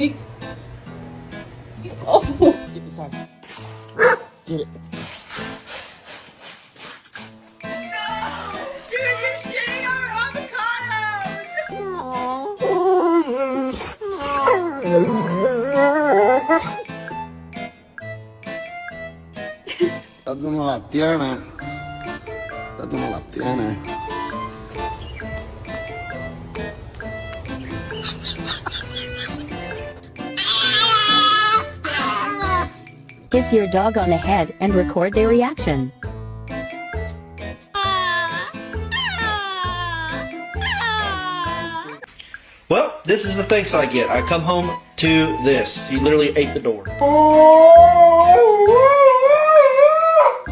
She... Oh! Get beside you. Get it. Dude, you're shitting our avocados! Ya tú no las tienes. Ya tú no las tienes. Kiss your dog on the head and record their reaction. Well, this is the thanks I get. I come home to this. He literally ate the door. Oh!